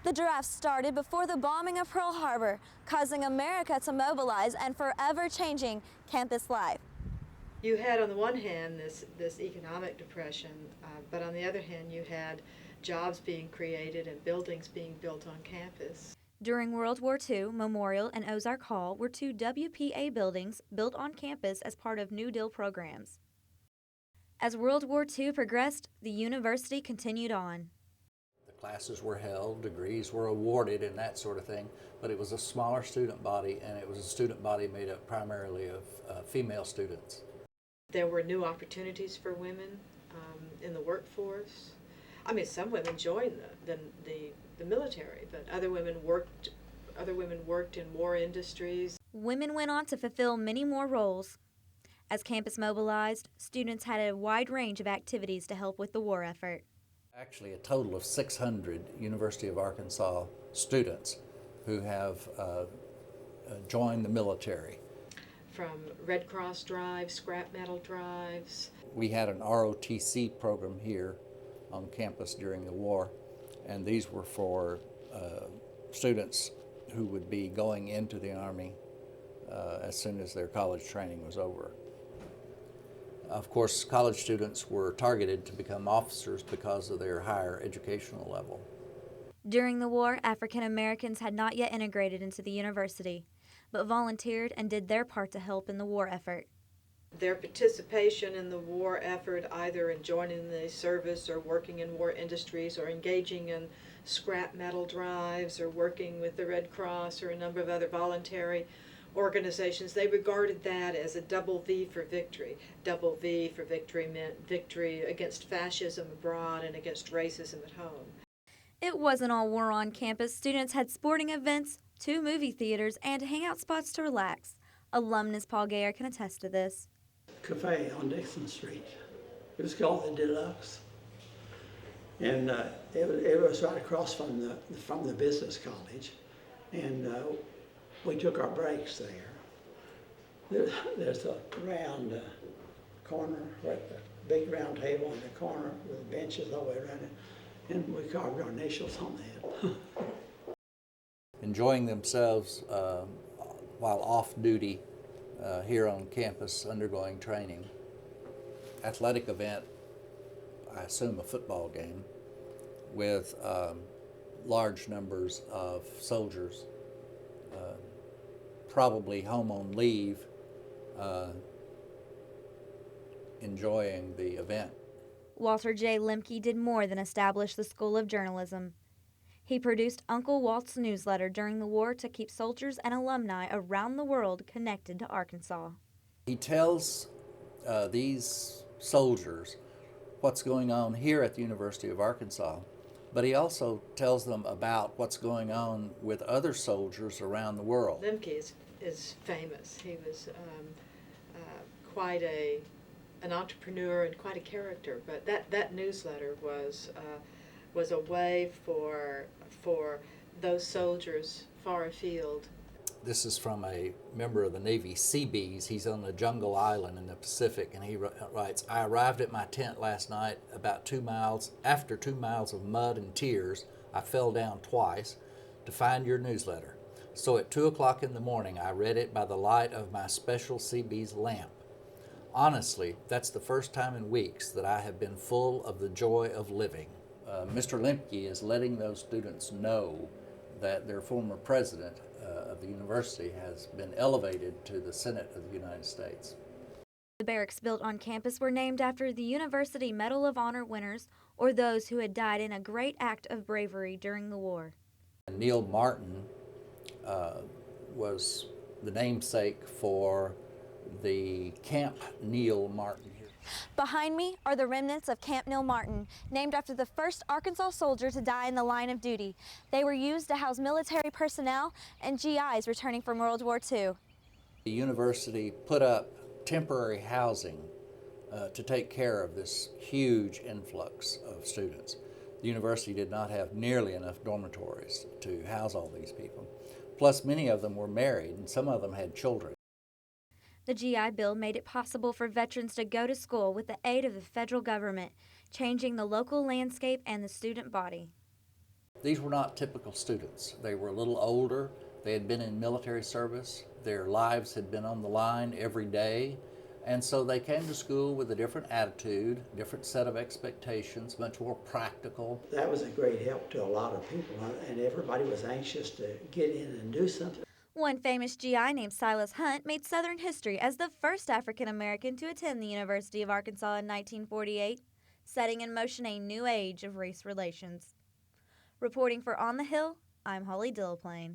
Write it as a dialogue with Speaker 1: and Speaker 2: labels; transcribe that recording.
Speaker 1: The draft started before the bombing of Pearl Harbor, causing America to mobilize and forever changing campus life.
Speaker 2: You had on the one hand this economic depression, but on the other hand you had jobs being created and buildings being built on campus.
Speaker 1: During World War II, Memorial and Ozark Hall were two WPA buildings built on campus as part of New Deal programs. As World War II progressed, the university continued on.
Speaker 3: The classes were held, degrees were awarded, and that sort of thing, but it was a smaller student body, and it was a student body made up primarily of female students.
Speaker 2: There were new opportunities for women in the workforce. I mean, some women joined the military, but other women worked in war industries.
Speaker 1: Women went on to fulfill many more roles. As campus mobilized, students had a wide range of activities to help with the war effort.
Speaker 3: Actually, a total of 600 University of Arkansas students who have joined the military.
Speaker 2: From Red Cross drives, scrap metal drives.
Speaker 3: We had an ROTC program here on campus during the war, and these were for students who would be going into the Army as soon as their college training was over. Of course, college students were targeted to become officers because of their higher educational level.
Speaker 1: During the war, African Americans had not yet integrated into the university, but volunteered and did their part to help in the war effort.
Speaker 2: Their participation in the war effort, either in joining the service or working in war industries or engaging in scrap metal drives or working with the Red Cross or a number of other voluntary organizations, they regarded that as a double V for victory. Double V for victory meant victory against fascism abroad and against racism at home.
Speaker 1: It wasn't all war on campus. Students had sporting events, 2 movie theaters, and hangout spots to relax. Alumnus Paul Gayer can attest to this.
Speaker 4: Cafe on Dixon Street. It was called the Deluxe, and it was right across from the business college, and we took our breaks there. There's a round corner, a big round table in the corner with benches all the way around it, and we carved our initials on that.
Speaker 3: Enjoying themselves while off duty here on campus undergoing training. Athletic event, I assume a football game, with large numbers of soldiers, probably home on leave, enjoying the event.
Speaker 1: Walter J. Lemke did more than establish the School of Journalism. He produced Uncle Walt's newsletter during the war to keep soldiers and alumni around the world connected to Arkansas.
Speaker 3: He tells these soldiers what's going on here at the University of Arkansas, but he also tells them about what's going on with other soldiers around the world.
Speaker 2: Lemke is famous. He was quite an entrepreneur and quite a character, but that newsletter was a way for those soldiers far afield.
Speaker 3: This is from a member of the Navy Seabees. He's on a jungle island in the Pacific, and he writes, "I arrived at my tent last night about 2 miles. After 2 miles of mud and tears, I fell down twice to find your newsletter. So at 2 o'clock in the morning, I read it by the light of my special Seabees lamp. Honestly, that's the first time in weeks that I have been full of the joy of living." Mr. Lemke is letting those students know that their former president of the university has been elevated to the Senate of the United States.
Speaker 1: The barracks built on campus were named after the University Medal of Honor winners or those who had died in a great act of bravery during the war.
Speaker 3: Neil Martin was the namesake for the Camp Neil Martin.
Speaker 1: Behind me are the remnants of Camp Neil Martin, named after the first Arkansas soldier to die in the line of duty. They were used to house military personnel and GIs returning from World War II.
Speaker 3: The university put up temporary housing to take care of this huge influx of students. The university did not have nearly enough dormitories to house all these people. Plus, many of them were married, and some of them had children.
Speaker 1: The GI Bill made it possible for veterans to go to school with the aid of the federal government, changing the local landscape and the student body.
Speaker 3: These were not typical students. They were a little older. They had been in military service. Their lives had been on the line every day. And so they came to school with a different attitude, different set of expectations, much more practical.
Speaker 4: That was a great help to a lot of people, and everybody was anxious to get in and do something.
Speaker 1: One famous GI named Silus Hunt made Southern history as the first African American to attend the University of Arkansas in 1948, setting in motion a new age of race relations. Reporting for On the Hill, I'm Holly Dilliplane.